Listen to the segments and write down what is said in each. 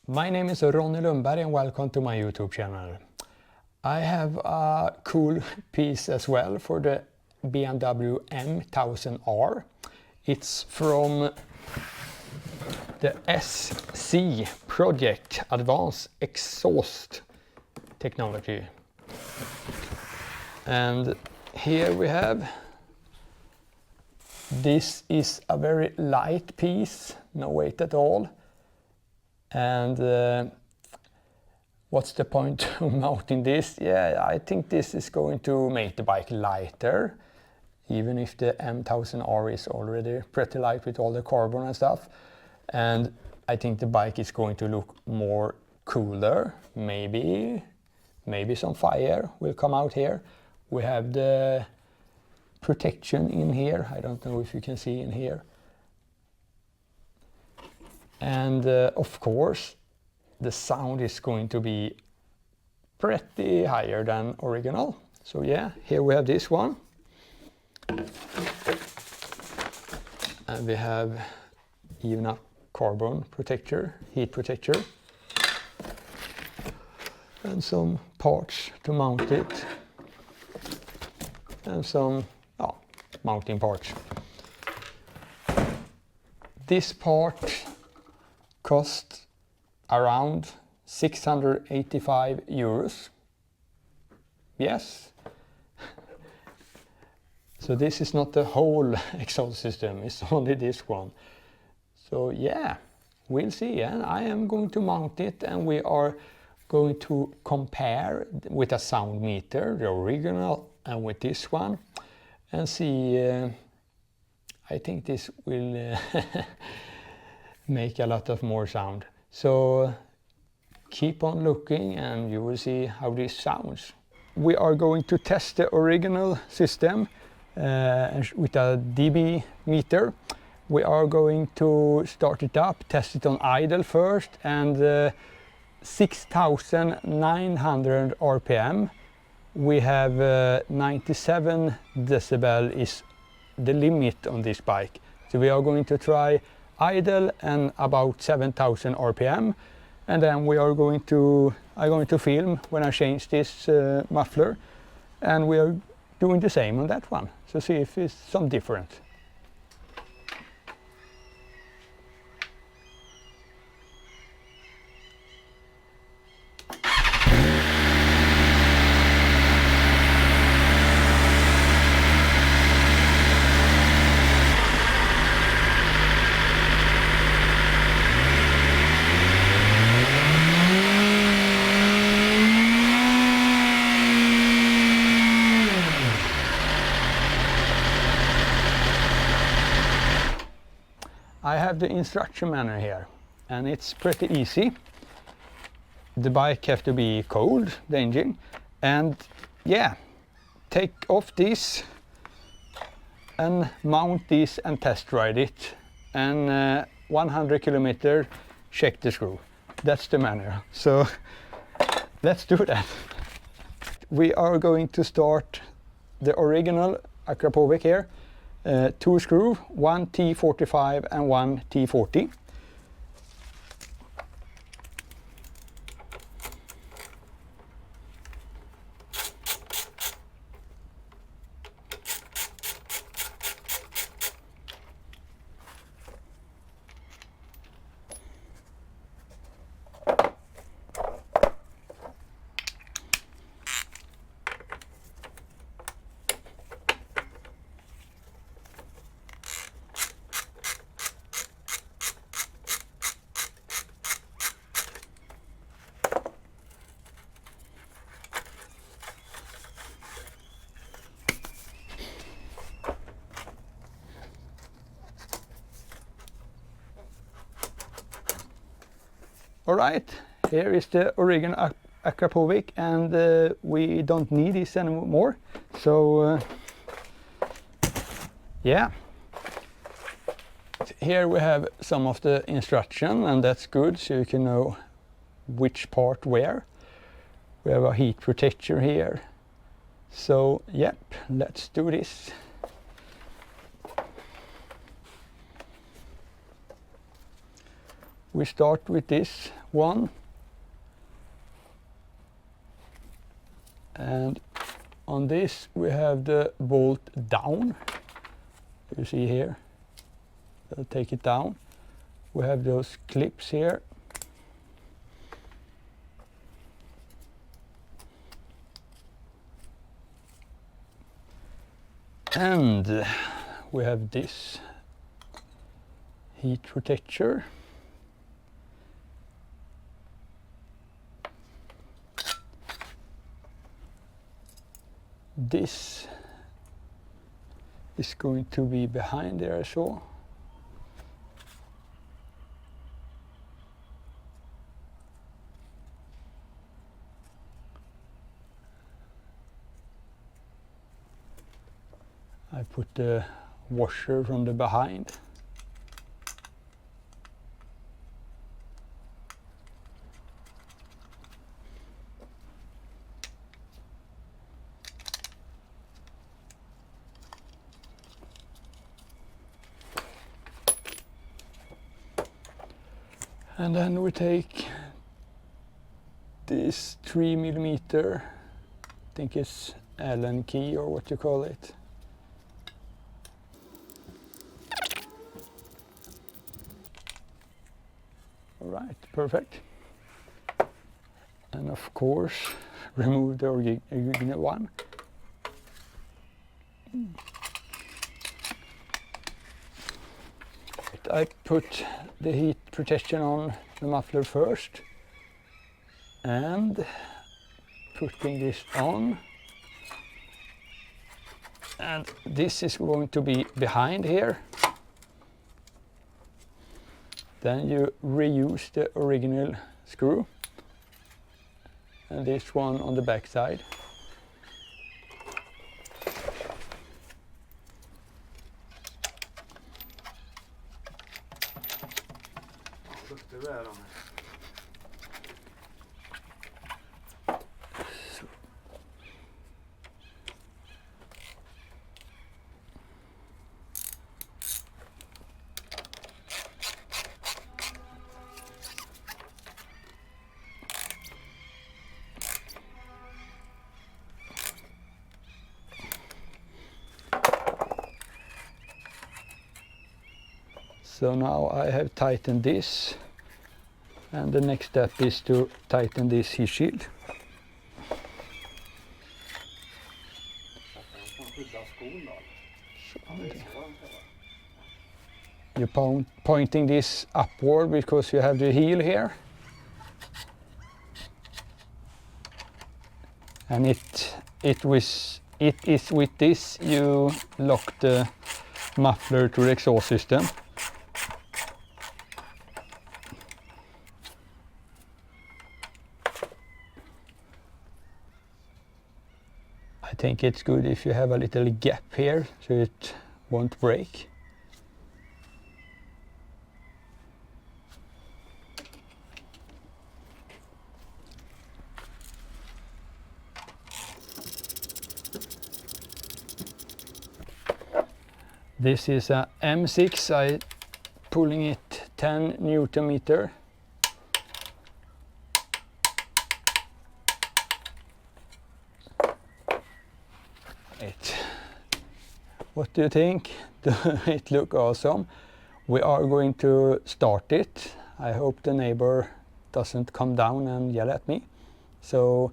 My name is Ronnie Lundberg and welcome to my YouTube channel. I have a cool piece as well for the BMW M 1000R. It's from the SC project, Advanced Exhaust Technology. And here we have, this is a very light piece, no weight at all. And what's the point of mounting this? Yeah, I think this is going to make the bike lighter, even if the M1000R is already pretty light with all the carbon and stuff. And I think the bike is going to look more cooler. Maybe some fire will come out here. We have the protection in here. I don't know if you can see in here. And of course, the sound is going to be pretty higher than original. So yeah, here we have this one. And we have even a carbon protector, heat protector. And some parts to mount it. And some mounting parts. This part cost around 685 euros. Yes. So this is not the whole exhaust system, it's only this one. So yeah, we'll see. And I am going to mount it and we are going to compare with a sound meter, the original, and with this one, and see. I think this will make a lot of more sound. So keep on looking and you will see how this sounds. We are going to test the original system with a dB meter. We are going to start it up, test it on idle first, and 6,900 RPM. We have 97 decibel is the limit on this bike. So we are going to try idle and about 7,000 RPM, and then I'm going to film when I change this muffler, and we are doing the same on that one. So see if it's some different. I have the instruction manual here, and it's pretty easy. The bike have to be cold, the engine, and yeah, take off this and mount this and test ride it, and 100 kilometer check the screw. That's the manual. So let's do that. We are going to start the original Akrapovic here. 2 screw, one T45 and one T40. All right, here is the original Akrapovic, and we don't need this anymore. So yeah, here we have some of the instruction, and that's good, so you can know which part where. We have a heat protector here. So yep, let's do this. We start with this one, and on this we have the bolt down. You see here, I'll take it down. We have those clips here. And we have this heat protector. This is going to be behind there, I saw. I put the washer from the behind. And then we take this 3mm, I think it's Allen key or what you call it. All right, perfect. And of course, remove the original one. I put the heat protection on the muffler first, and putting this on, and this is going to be behind here. Then you reuse the original screw, and this one on the back side. So now I have tightened this, and the next step is to tighten this heat shield. You're pointing this upward because you have the heel here. And it is with this you lock the muffler to the exhaust system. I think it's good if you have a little gap here so it won't break. This is a M6, I'm pulling it 10 Newton meter. What do you think? It looks awesome. We are going to start it. I hope the neighbor doesn't come down and yell at me. So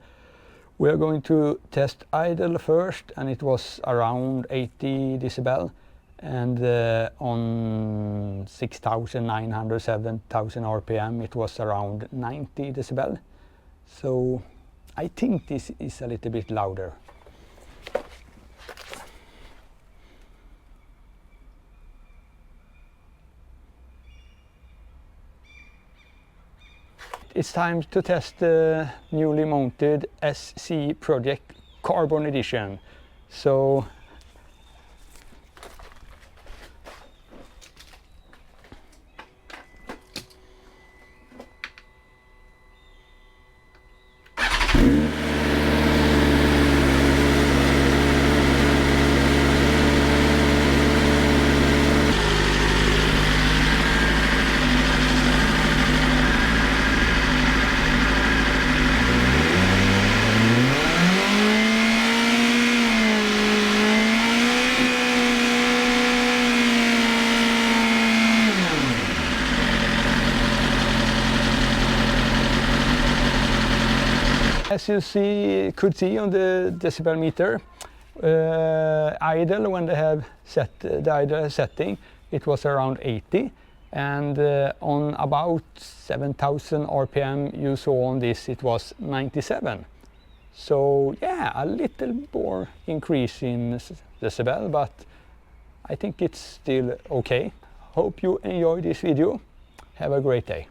we are going to test idle first, and it was around 80 decibel. And on 6,900, 7,000 RPM it was around 90 decibel. So I think this is a little bit louder. It's time to test the newly mounted SC Project Carbon Edition. So as you could see on the decibel meter, idle, when they have set the idle setting, it was around 80, and on about 7,000 RPM you saw on this, it was 97. So yeah, a little more increase in decibel, but I think it's still okay. Hope you enjoyed this video. Have a great day.